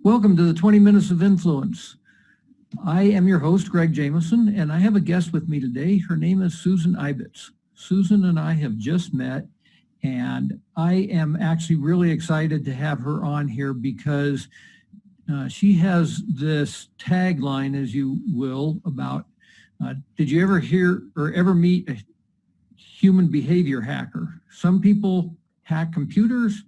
Welcome to the 20 Minutes of Influence. I am your host, Greg Jameson, and I have a guest with me today. Her name is Susan Ibitz. Susan and I have just met, and I am actually really excited to have her on here because she has this tagline, as you will, about did you ever hear or ever meet a human behavior hacker? Some people hack computers.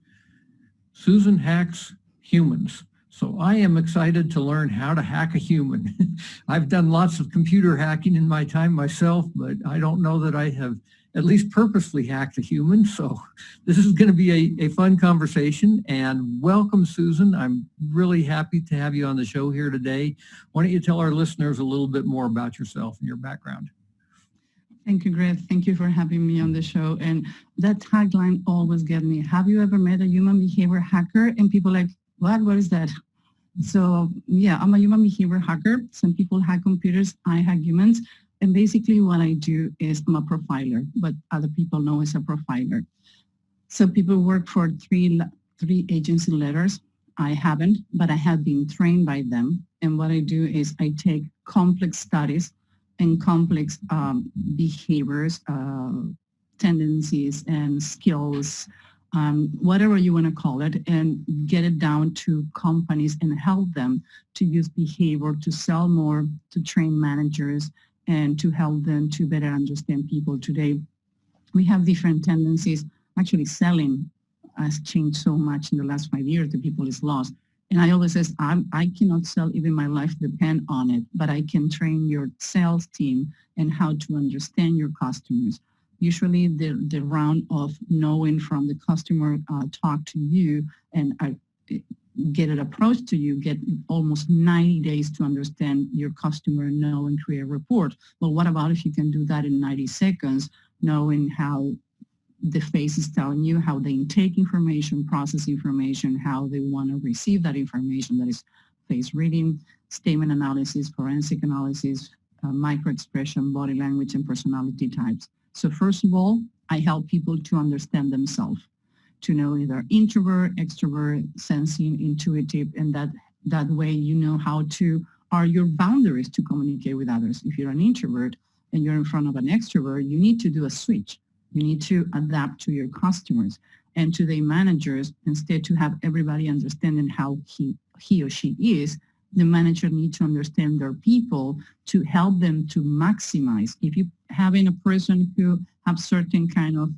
Susan hacks humans. So I am excited to learn how to hack a human. I've done lots of computer hacking in my time myself, but I don't know that I have at least purposely hacked a human. So this is going to be a fun conversation. And welcome, Susan. I'm really happy to have you on the show here today. Why don't you tell our listeners a little bit more about yourself and your background? Thank you, Greg. Thank you for having me on the show. And that tagline always gets me. Have you ever met a human behavior hacker? And people like, what is that? So yeah, I'm a human behavior hacker. Some people hack computers, I hack humans. And basically what I do is I'm a profiler, but other people know as a profiler. So people work for three agency letters. I haven't, but I have been trained by them. And what I do is I take complex studies and complex behaviors, tendencies and skills, whatever you want to call it, and get it down to companies and help them to use behavior to sell more, to train managers, and to help them to better understand people. Today, we have different tendencies. Actually, selling has changed so much in the last 5 years that people is lost. And I always say, I cannot sell, even my life depend on it, but I can train your sales team and how to understand your customers. Usually the round of knowing from the customer talk to you and get an approach to you, get almost 90 days to understand your customer, know and create a report. Well, what about if you can do that in 90 seconds, knowing how the face is telling you how they intake information, process information, how they want to receive that information, that is face reading, statement analysis, forensic analysis, micro-expression, body language, and personality types. So first of all, I help people to understand themselves, to know either introvert, extrovert, sensing, intuitive, and that way you know how to, are your boundaries to communicate with others. If you're an introvert and you're in front of an extrovert, you need to do a switch. You need to adapt to your customers and to the managers. Instead to have everybody understanding how he or she is, the manager needs to understand their people to help them to maximize. If you having a person who have certain kind of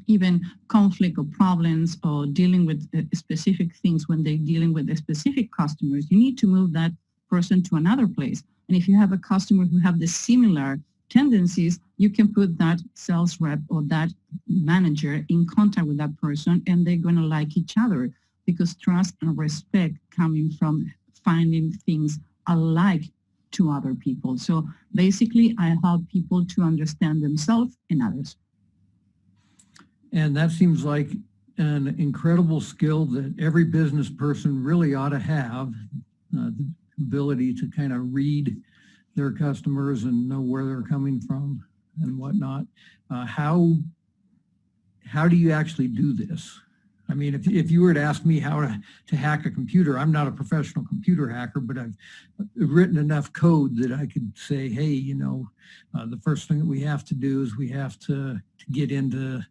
even conflict or problems or dealing with specific things when they're dealing with specific customers, you need to move that person to another place. And if you have a customer who have the similar tendencies, you can put that sales rep or that manager in contact with that person, and they're going to like each other because trust and respect coming from finding things alike to other people. So basically, I help people to understand themselves and others. And that seems like an incredible skill that every business person really ought to have, the ability to kind of read their customers and know where they're coming from and whatnot. How do you actually do this? I mean, if you were to ask me how to hack a computer, I'm not a professional computer hacker, but I've written enough code that I could say, hey, you know, the first thing that we have to do is we have to get into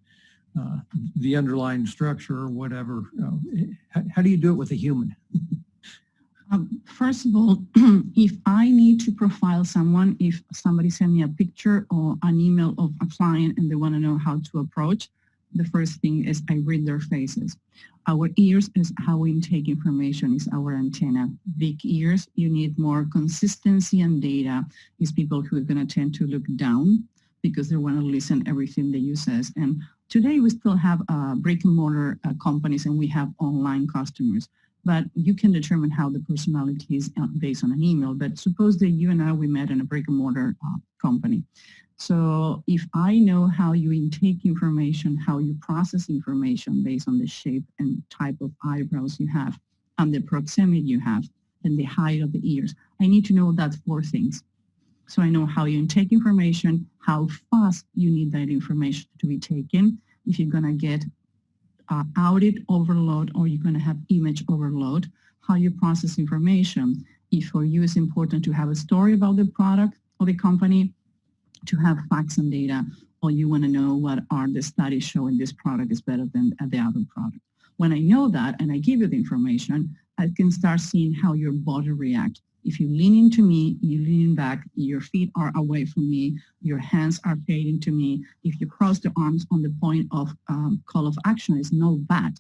the underlying structure or whatever. How do you do it with a human? First of all, if I need to profile someone, if somebody send me a picture or an email of a client and they want to know how to approach, the first thing is I read their faces. Our ears is how we intake information, is our antenna. Big ears, you need more consistency and data. Is people who are going to tend to look down because they want to listen everything that you says. And today we still have brick and mortar companies and we have online customers. But you can determine how the personality is based on an email. But suppose that you and I, we met in a brick and mortar company. So if I know how you intake information, how you process information based on the shape and type of eyebrows you have, and the proximity you have, and the height of the ears, I need to know that 4 things. So I know how you intake information, how fast you need that information to be taken, if you're going to get audit overload or you're going to have image overload, how you process information. If for you it's important to have a story about the product or the company, to have facts and data, or you want to know what are the studies showing this product is better than the other product. When I know that and I give you the information, I can start seeing how your body reacts. If you lean into me, you lean back, your feet are away from me, your hands are fading to me. If you cross the arms on the point of call of action, it's no bad.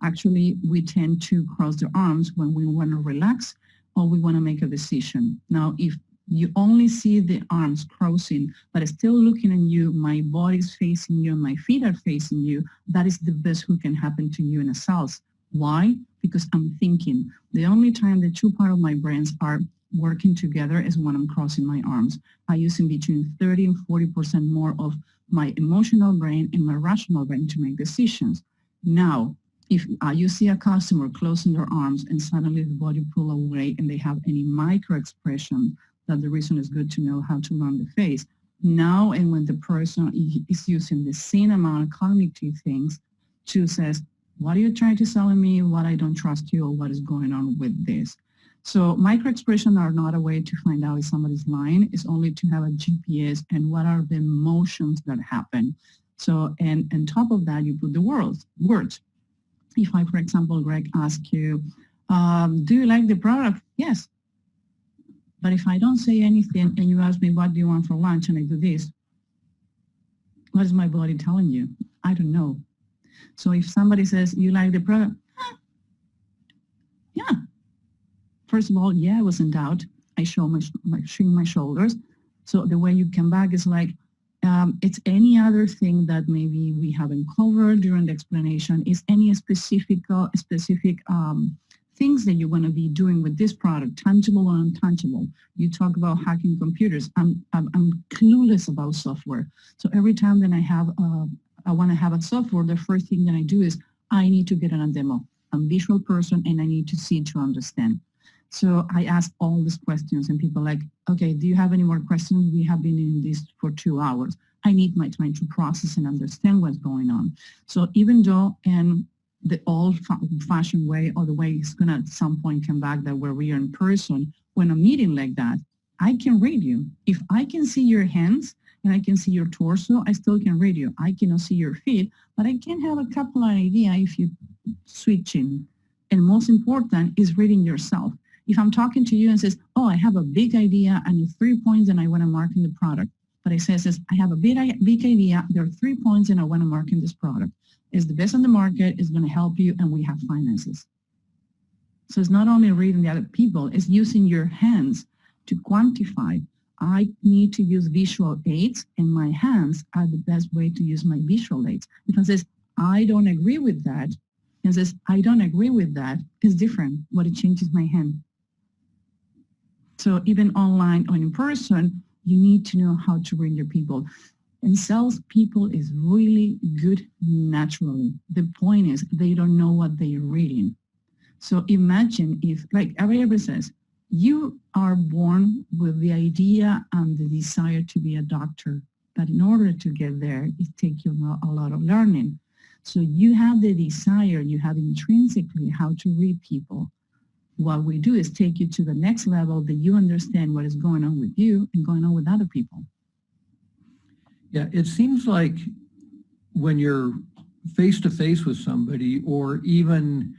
Actually, we tend to cross the arms when we want to relax or we want to make a decision. Now, if you only see the arms crossing, but it's still looking at you, my body's facing you, and my feet are facing you, that is the best who can happen to you in a sales. Why? Because I'm thinking. The only time the two parts of my brains are working together is when I'm crossing my arms. I use in between 30 and 40% more of my emotional brain and my rational brain to make decisions. Now, if you see a customer closing their arms and suddenly the body pull away and they have any micro expression, that the reason is good to know how to learn the face. Now, and when the person is using the same amount of cognitive things to says, what are you trying to sell me? What I don't trust you, or what is going on with this? So micro expressions are not a way to find out if somebody's lying. It's only to have a GPS and what are the emotions that happen. So, and on top of that, you put the words. If I, for example, Greg, ask you, do you like the product? Yes. But if I don't say anything and you ask me, what do you want for lunch? And I do this, what is my body telling you? I don't know. So if somebody says, you like the product? Yeah. First of all, yeah, I was in doubt. I show my shoulders. So the way you come back is like, it's any other thing that maybe we haven't covered during the explanation. Is any specific things that you want to be doing with this product, tangible or intangible. You talk about hacking computers. I'm clueless about software. So every time that I want to have a software, the first thing that I do is I need to get on a demo. I'm a visual person and I need to see to understand. So I ask all these questions and people are like, okay, do you have any more questions? We have been in this for 2 hours. I need my time to process and understand what's going on. So even though, and the old-fashioned way, or the way it's going to at some point come back that where we are in person, when a meeting like that, I can read you. If I can see your hands and I can see your torso, I still can read you. I cannot see your feet, but I can have a couple of ideas if you switch in. And most important is reading yourself. If I'm talking to you and says, oh, I have a big idea and it's 3 points and I want to mark in the product. But I says, I have a big idea, there are 3 points and I want to mark in this product. It's the best on the market, it's going to help you, and we have finances. So it's not only reading the other people, it's using your hands to quantify. I need to use visual aids, and my hands are the best way to use my visual aids. If I says, I don't agree with that, and says, I don't agree with that, it's different, but it changes my hand. So even online or in person, you need to know how to read your people. And salespeople is really good naturally. The point is they don't know what they're reading. So imagine if, like everybody says, you are born with the idea and the desire to be a doctor. But in order to get there, it takes you a lot of learning. So you have the desire, you have intrinsically how to read people. What we do is take you to the next level that you understand what is going on with you and going on with other people. Yeah, it seems like when you're face-to-face with somebody, or even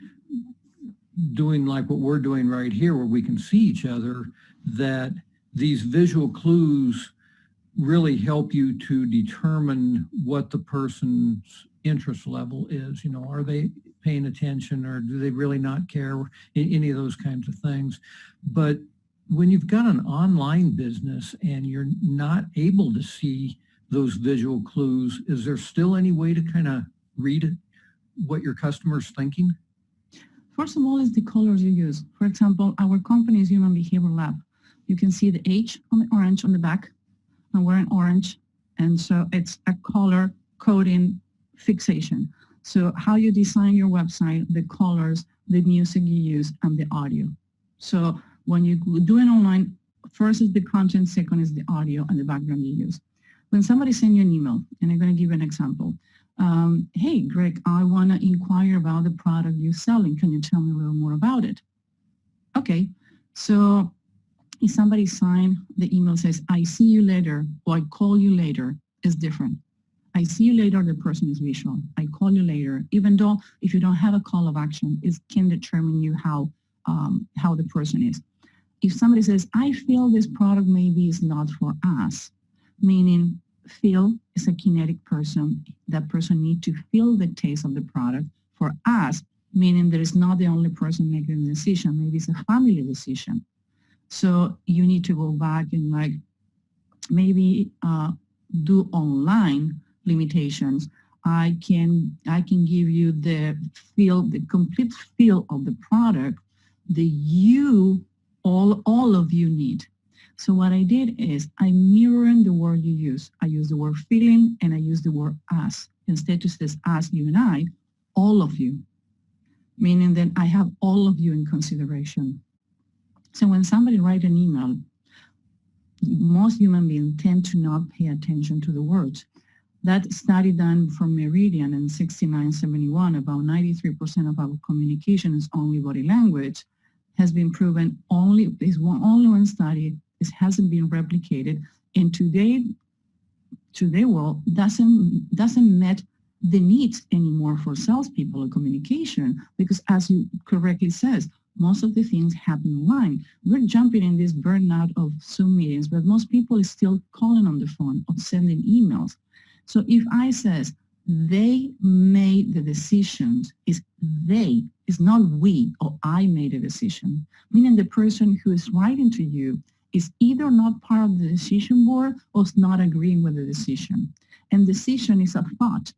doing like what we're doing right here where we can see each other, that these visual clues really help you to determine what the person's interest level is. You know, are they paying attention, or do they really not care? Any of those kinds of things. But when you've got an online business and you're not able to see those visual clues, is there still any way to kind of read what your customer's thinking? First of all, is the colors you use. For example, our company is Human Behavior Lab. You can see the H on the orange on the back, and we're in orange. And so it's a color coding fixation. So how you design your website, the colors, the music you use, and the audio. So when you do it online, first is the content, second is the audio and the background you use. When somebody sends you an email, and I'm going to give you an example. Hey, Greg, I want to inquire about the product you're selling. Can you tell me a little more about it? Okay, so if somebody sign the email says, I see you later, or I call you later, is different. I see you later, the person is visual. I call you later, even though if you don't have a call of action, it can determine you how the person is. If somebody says, I feel this product maybe is not for us, meaning feel is a kinetic person. That person needs to feel the taste of the product. For us, meaning there is not the only person making the decision. Maybe it's a family decision. So you need to go back and like maybe do online limitations. I can give you the feel, the complete feel of the product that you all of you need. So what I did is I mirrored the word you use. I use the word feeling and I use the word us. Instead it says us, you and I, all of you, meaning that I have all of you in consideration. So when somebody writes an email, most human beings tend to not pay attention to the words. That study done from Meridian in 69-71, about 93% of our communication is only body language, has been proven only one study. It hasn't been replicated. And today world doesn't met the needs anymore for salespeople or communication, because as you correctly says, most of the things happen online. We're jumping in this burnout of Zoom meetings, but most people is still calling on the phone or sending emails. So if I says they made the decisions, is they, is not we or I made a decision, meaning the person who is writing to you is either not part of the decision board or is not agreeing with the decision. And decision is a thought.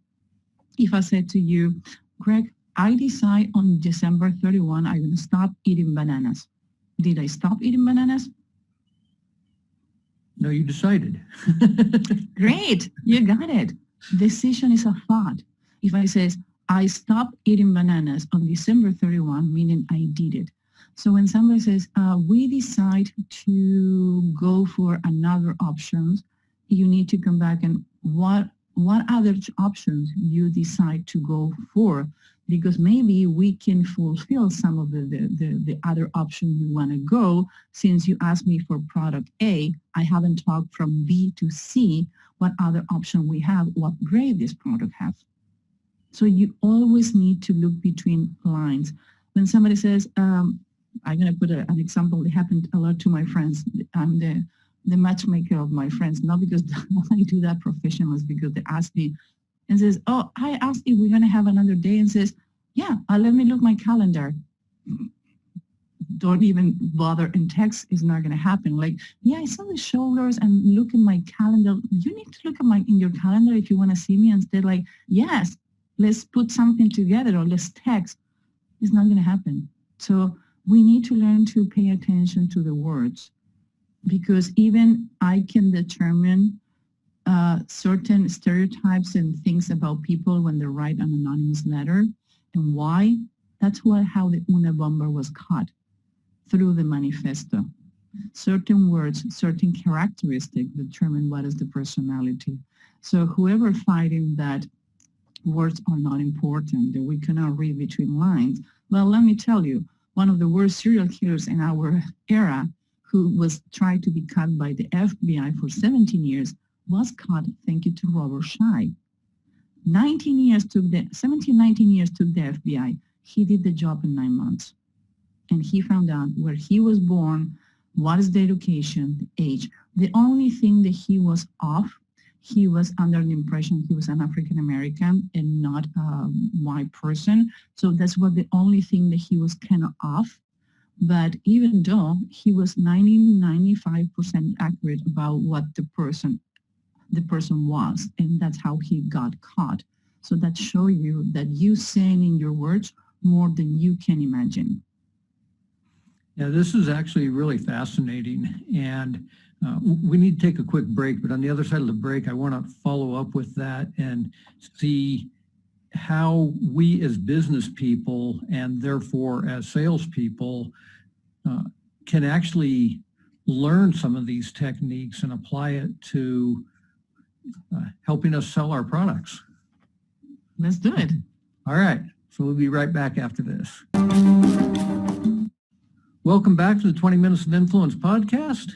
If I said to you, Greg, I decide on December 31, I'm going to stop eating bananas. Did I stop eating bananas? No, you decided. Great, you got it. Decision is a thought. If I says, I stop eating bananas on December 31, meaning I did it. So when somebody says, we decide to go for another options, you need to come back and what other options you decide to go for, because maybe we can fulfill some of the other options you want to go. Since you asked me for product A, I haven't talked from B to C, what other option we have, what grade this product has. So you always need to look between lines. When somebody says, I'm going to put an example that happened a lot to my friends. I'm the matchmaker of my friends, not because I do that professionally, it's because they ask me and says, oh, I asked if we're going to have another day, and says, yeah, let me look my calendar. Don't even bother and text, is not going to happen. Like, yeah, I saw the shoulders and look at my calendar. You need to look at in your calendar if you want to see me. Instead, like, yes, let's put something together or let's text. It's not going to happen. So we need to learn to pay attention to the words, because even I can determine certain stereotypes and things about people when they write an anonymous letter. And why? That's how the Una Bomber was caught, through the manifesto. Certain words, certain characteristics determine what is the personality. So whoever fighting that words are not important, that we cannot read between lines, well, let me tell you, one of the worst serial killers in our era, who was tried to be caught by the FBI for 17 years, was caught, thank you to Robert Shai. 19 years took the FBI. He did the job in 9 months. And he found out where he was born, what is the education, the age. The only thing that he was off, he was under the impression he was an African American and not a white person. So that's what the only thing that he was kind of off. But even though he was 95% accurate about what the person was, and that's how he got caught. So that shows you that you saying in your words more than you can imagine. Yeah, this is actually really fascinating, and we need to take a quick break, but on the other side of the break, I want to follow up with that and see how we as business people, and therefore as salespeople, can actually learn some of these techniques and apply it to helping us sell our products. Let's do it. All right, so we'll be right back after this. Welcome back to the 20 Minutes of Influence podcast.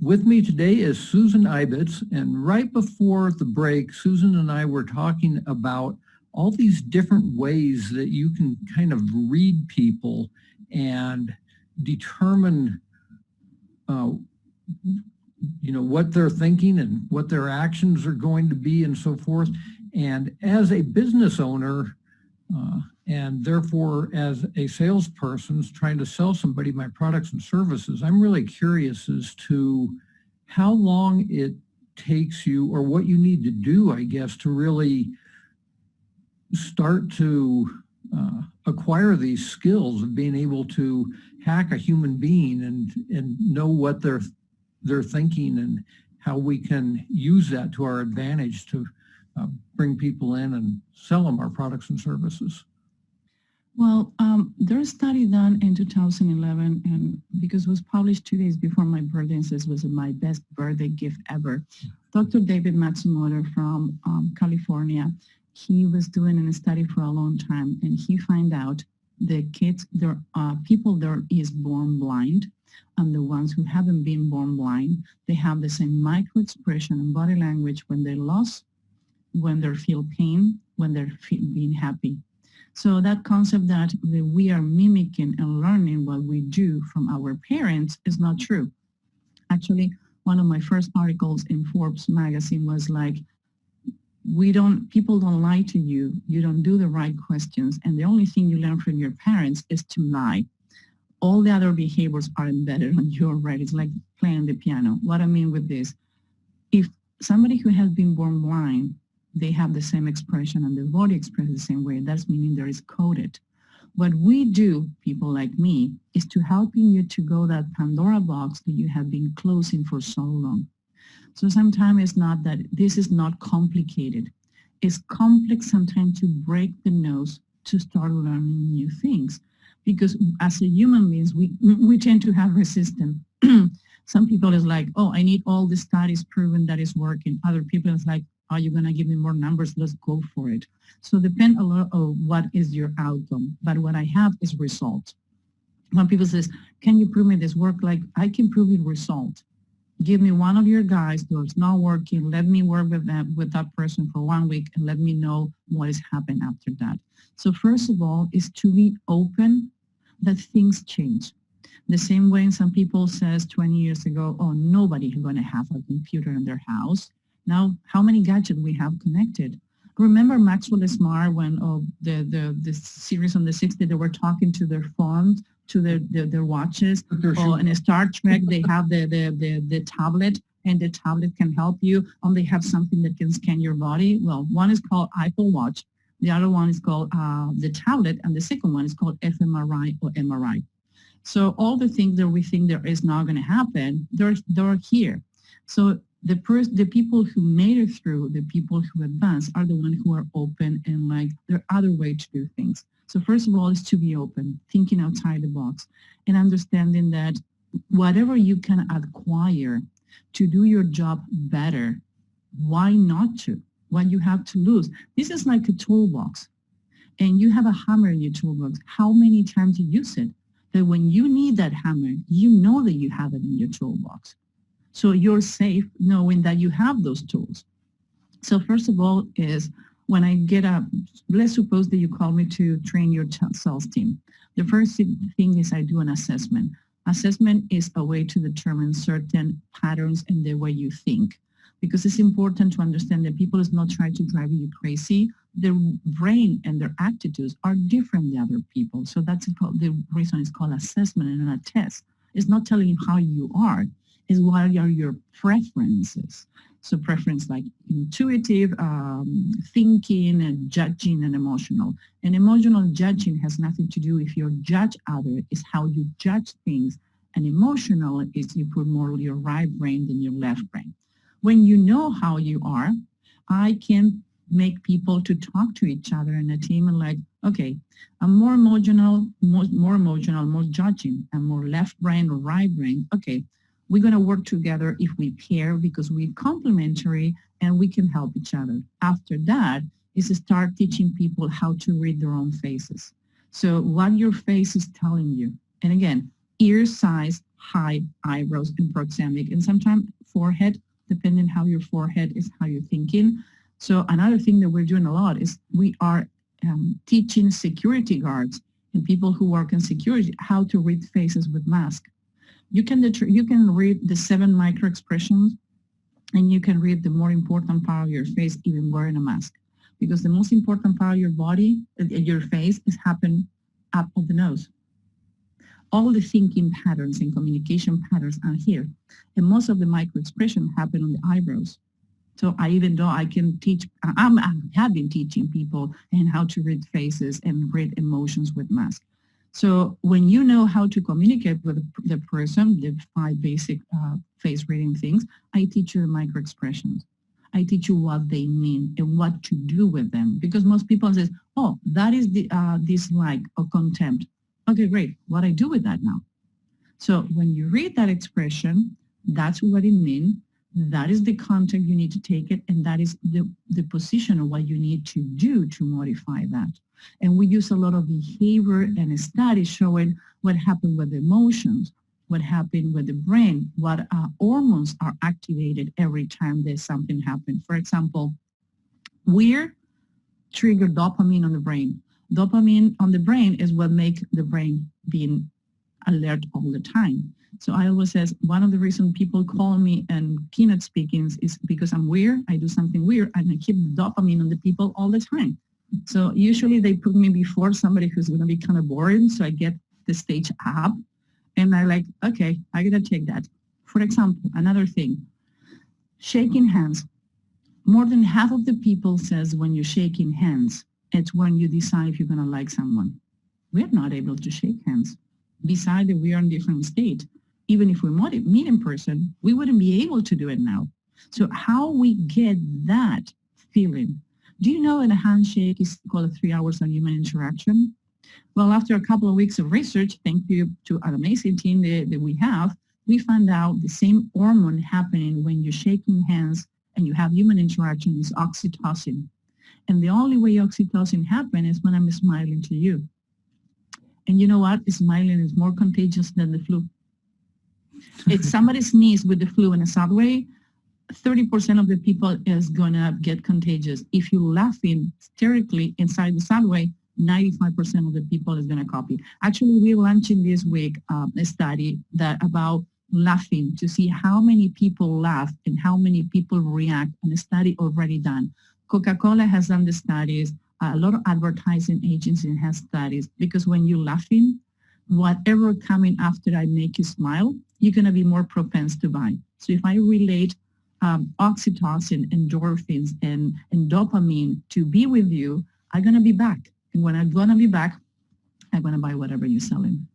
With me today is Susan Ibitz, and right before the break, Susan and I were talking about all these different ways that you can kind of read people and determine what they're thinking and what their actions are going to be and so forth. And as a business owner, and therefore as a salesperson trying to sell somebody my products and services, I'm really curious as to how long it takes you, or what you need to do, I guess, to really start to acquire these skills of being able to hack a human being and know what they're thinking, and how we can use that to our advantage to bring people in and sell them our products and services. Well, there's a study done in 2011, and because it was published 2 days before my birthday, and says it was my best birthday gift ever. Dr. David Matsumoto from California, he was doing a study for a long time, and he found out the kids, people there is born blind, and the ones who haven't been born blind, they have the same micro expression and body language when they're lost, when they feel pain, when they're being happy. So that concept that we are mimicking and learning what we do from our parents is not true. Actually, one of my first articles in Forbes magazine was like, people don't lie to you, you don't do the right questions, and the only thing you learn from your parents is to lie. All the other behaviors are embedded on you already. It's like playing the piano. What I mean with this, if somebody who has been born blind, they have the same expression and their body expresses the same way, that's meaning there is coded. What we do, people like me, is to helping you to go that Pandora box that you have been closing for so long. So sometimes it's not that this is not complicated. It's complex sometimes to break the nose to start learning new things. Because as a human beings, we tend to have resistance. Some people is like, oh, I need all the studies proven that it's working. Other people is like, are you going to give me more numbers? Let's go for it. So depend a lot on what is your outcome. But what I have is result. When people says, can you prove me this work? Like, I can prove it result. Give me one of your guys that's not working. Let me work with that person for 1 week and let me know what is happening after that. So first of all is to be open that things change. The same way some people says 20 years ago, oh, nobody is going to have a computer in their house. Now, how many gadgets we have connected? Remember Maxwell Smart when the series on the 60s, they were talking to their phones, to their watches. In Star Trek, they have the tablet, and the tablet can help you. They have something that can scan your body. Well, one is called Apple Watch. The other one is called the tablet, and the second one is called fMRI or MRI. So all the things that we think there is not going to happen, they're here. So the people who made it through, the people who advance are the ones who are open and like there are other ways to do things. So first of all is to be open, thinking outside the box and understanding that whatever you can acquire to do your job better, why not to? What you have to lose? This is like a toolbox and you have a hammer in your toolbox. How many times you use it? That when you need that hammer, you know that you have it in your toolbox. So you're safe knowing that you have those tools. So first of all is when I get up, let's suppose that you call me to train your sales team. The first thing is I do an assessment. Assessment is a way to determine certain patterns in the way you think. Because it's important to understand that people is not trying to drive you crazy. Their brain and their attitudes are different than other people. So that's the reason it's called assessment and not a test. It's not telling you how you are. Is what are your preferences. So preference like intuitive, thinking, and judging, and emotional. And emotional judging has nothing to do if you judge others, it's how you judge things. And emotional is you put more your right brain than your left brain. When you know how you are, I can make people to talk to each other in a team and like, okay, I'm more emotional, more judging, and more left brain or right brain. Okay. We're going to work together if we pair because we're complementary and we can help each other. After that is to start teaching people how to read their own faces. So what your face is telling you. And again, ear size, height, eyebrows, and proxemic, and sometimes forehead, depending how your forehead is, how you're thinking. So another thing that we're doing a lot is we are teaching security guards and people who work in security how to read faces with masks. You can read the 7 micro expressions, and you can read the more important part of your face even wearing a mask, because the most important part of your body, your face, is happening up of the nose. All the thinking patterns and communication patterns are here, and most of the micro expression happen on the eyebrows. So even though I can teach, I have been teaching people and how to read faces and read emotions with masks. So when you know how to communicate with the person, the 5 basic face reading things, I teach you the micro expressions. I teach you what they mean and what to do with them. Because most people say, oh, that is the dislike or contempt. Okay, great. What I do with that now? So when you read that expression, that's what it means. That is the content you need to take it, and that is the position of what you need to do to modify that. And we use a lot of behavior and studies showing what happened with emotions, what happened with the brain, what hormones are activated every time there's something happen. For example, we're trigger dopamine on the brain. Dopamine on the brain is what makes the brain being alert all the time. So I always say one of the reasons people call me and keynote speaking is because I'm weird. I do something weird and I keep the dopamine on the people all the time. So usually they put me before somebody who's going to be kind of boring. So I get the stage up and I like, okay, I got to take that. For example, another thing, shaking hands. More than half of the people says when you're shaking hands, it's when you decide if you're going to like someone. We're not able to shake hands. Besides that we are in different state. Even if we meet in person, we wouldn't be able to do it now. So how we get that feeling? Do you know that a handshake is called 3 hours of human interaction? Well, after a couple of weeks of research, thank you to an amazing team that we have, we found out the same hormone happening when you're shaking hands and you have human interaction is oxytocin. And the only way oxytocin happens is when I'm smiling to you. And you know what? Smiling is more contagious than the flu. If somebody sneezes with the flu in a subway, 30% of the people is going to get contagious. If you're laughing hysterically inside the subway, 95% of the people is going to copy. Actually, we're launching this week a study that about laughing to see how many people laugh and how many people react, and a study already done. Coca-Cola has done the studies. A lot of advertising agencies have studies, because when you're laughing, whatever coming after I make you smile, you're going to be more propense to buy. So if I relate oxytocin, endorphins, and dopamine to be with you, I'm going to be back. And when I'm going to be back, I'm going to buy whatever you're selling.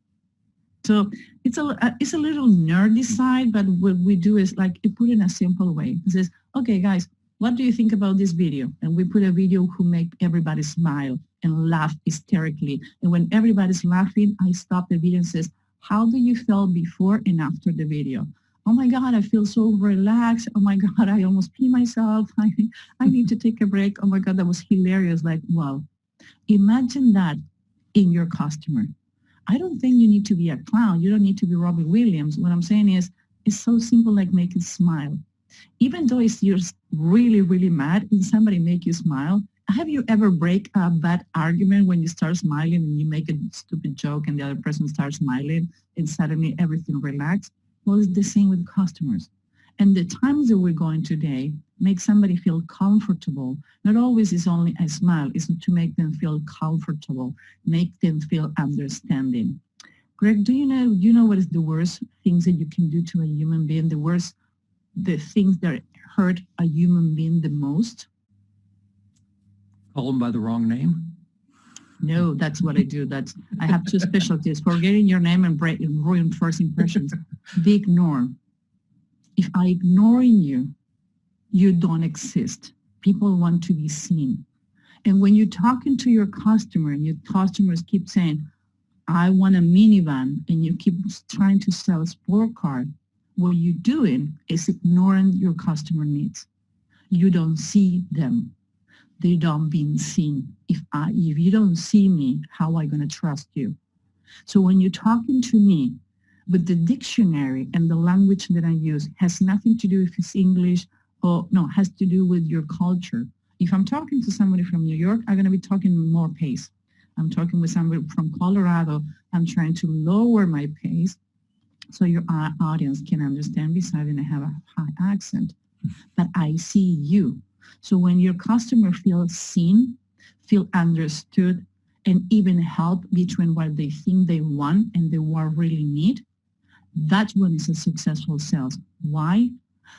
So it's a little nerdy side, but what we do is like put it in a simple way. It says, okay, guys, what do you think about this video? And we put a video who make everybody smile and laugh hysterically. And when everybody's laughing, I stop the video and says, how do you feel before and after the video? Oh my God, I feel so relaxed. Oh my God, I almost pee myself. I need to take a break. Oh my God, that was hilarious. Like, wow. Imagine that in your customer. I don't think you need to be a clown. You don't need to be Robin Williams. What I'm saying is, it's so simple, like make it smile. Even though you're really, really mad and somebody make you smile, have you ever break a bad argument when you start smiling and you make a stupid joke and the other person starts smiling and suddenly everything relaxed? Well, it's the same with customers. And the times that we're going today make somebody feel comfortable. Not always is only a smile, it's to make them feel comfortable, make them feel understanding. Greg, do you know what is the worst things that you can do to a human being? The things that hurt a human being the most? Call them by the wrong name? No, that's what I do. I have 2 specialties: forgetting your name and ruin first impressions. Be ignored. If I ignoring you, you don't exist. People want to be seen. And when you're talking to your customer and your customers keep saying, I want a minivan, and you keep trying to sell a sport car, what you're doing is ignoring your customer needs. You don't see them. They don't being seen. If you don't see me, how am I going to trust you? So when you're talking to me, But the dictionary and the language that I use has nothing to do if it's English or no, has to do with your culture. If I'm talking to somebody from New York, I'm going to be talking more pace. I'm talking with somebody from Colorado. I'm trying to lower my pace so your audience can understand besides I have a high accent. But I see you. So when your customer feels seen, feel understood, and even help between what they think they want and they what really need, that's when it's a successful sales. Why?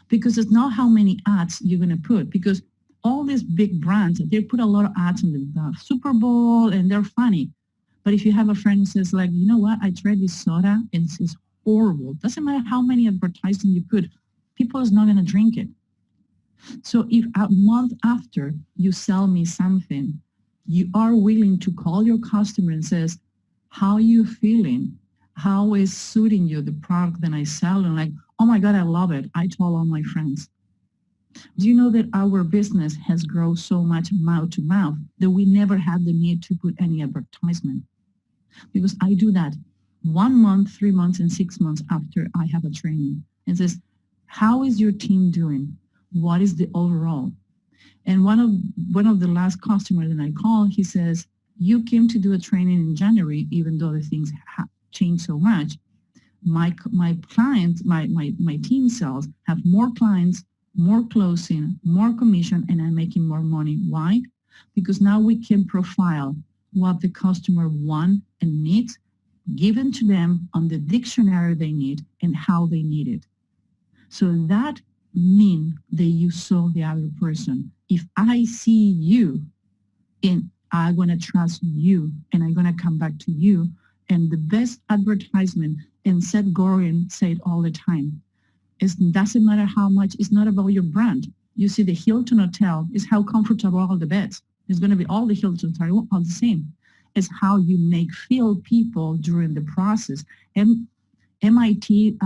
Because it's not how many ads you're going to put. Because all these big brands, they put a lot of ads on the Super Bowl and they're funny. But if you have a friend who says like, you know what, I tried this soda and it's horrible. Doesn't matter how many advertising you put, people is not going to drink it. So if a month after you sell me something, you are willing to call your customer and says, how are you feeling? How is suiting you the product that I sell? And like, oh my God, I love it. I told all my friends. Do you know that our business has grown so much mouth to mouth that we never had the need to put any advertisement? Because I do that 1 month, 3 months, and 6 months after I have a training. It says, how is your team doing? What is the overall? And one of the last customers that I called, he says, you came to do a training in January, even though the things have changed so much. My clients, my team sales have more clients, more closing, more commission, and I'm making more money. Why? Because now we can profile what the customer wants and needs, given to them on the dictionary they need and how they need it. So that means that you saw the other person. If I see you, and I'm going to trust you, and I'm going to come back to you, and the best advertisement, and Seth Godin said all the time, it doesn't matter how much, it's not about your brand. You see, the Hilton Hotel is how comfortable all the beds. It's going to be all the Hilton Hotel all the same. It's how you make feel people during the process. And MIT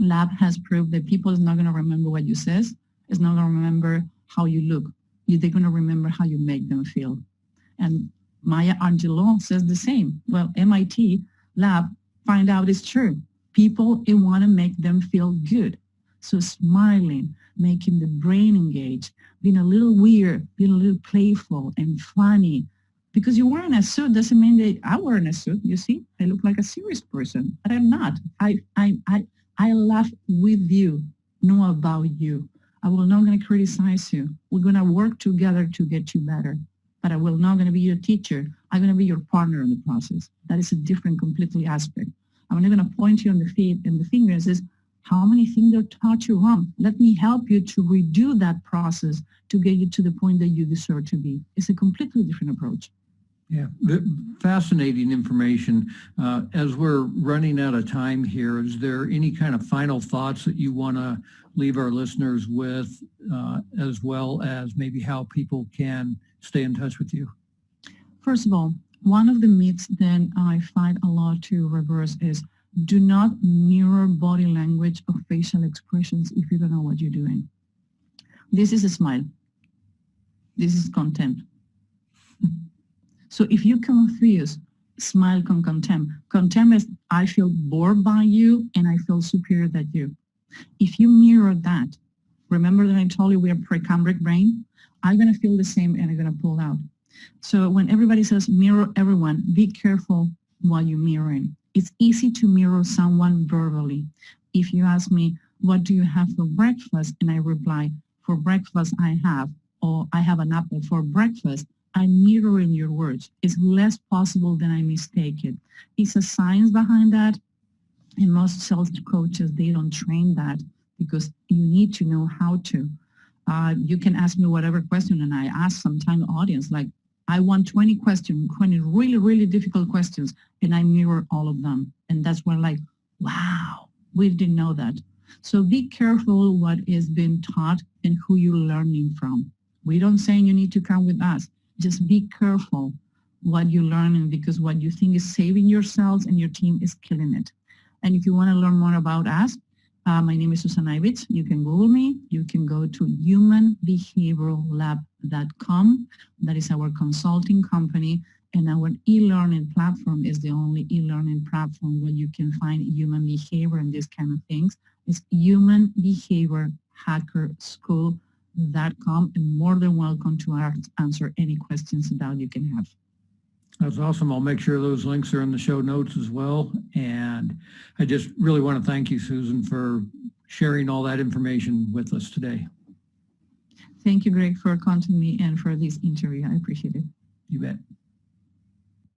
lab has proved that people is not going to remember what you says. It's not going to remember how you look. They're going to remember how you make them feel. And Maya Angelou says the same. Well, MIT lab find out it's true. People want to make them feel good. So smiling, making the brain engage, being a little weird, being a little playful and funny. Because you're wearing a suit doesn't mean that I'm wearing a suit. You see, I look like a serious person, but I'm not. I laugh with you, know about you. I will not going to criticize you. We're going to work together to get you better. But I will not going to be your teacher. I'm going to be your partner in the process. That is a different, completely aspect. I'm not going to point you on the feet and the finger and says, how many things they taught you wrong? Let me help you to redo that process to get you to the point that you deserve to be. It's a completely different approach. Yeah, fascinating information. As we're running out of time here, is there any kind of final thoughts that you want to leave our listeners with, as well as maybe how people can stay in touch with you? First of all, one of the myths that I find a lot to reverse is do not mirror body language or facial expressions if you don't know what you're doing. This is a smile. This is contempt. So if you confuse smile con contempt, contempt is I feel bored by you and I feel superior than you. If you mirror that, remember that I told you we are precambric brain? I'm going to feel the same and I'm going to pull out. So when everybody says mirror everyone, be careful what you're mirroring. It's easy to mirror someone verbally. If you ask me, what do you have for breakfast? And I reply, for breakfast I have, or I have an apple for breakfast. I'm mirroring your words. It's less possible than I mistake it. It's a science behind that. And most sales coaches, they don't train that because you need to know how to. You can ask me whatever question, and I ask sometimes audience, like, I want 20 questions, 20 really, really difficult questions, and I mirror all of them. And that's when like, wow, we didn't know that. So be careful what is being taught and who you're learning from. We don't say you need to come with us. Just be careful what you're learning, because what you think is saving yourselves and your team is killing it. And if you want to learn more about us, my name is Susan Ibitz. You can Google me. You can go to humanbehaviorallab.com. That is our consulting company. And our e-learning platform is the only e-learning platform where you can find human behavior and these kind of things. It's humanbehaviorhackerschool.com, and more than welcome to answer any questions that you can have. That's awesome. I'll make sure those links are in the show notes as well. And I just really want to thank you, Susan, for sharing all that information with us today. Thank you, Greg, for contacting me and for this interview. I appreciate it. You bet.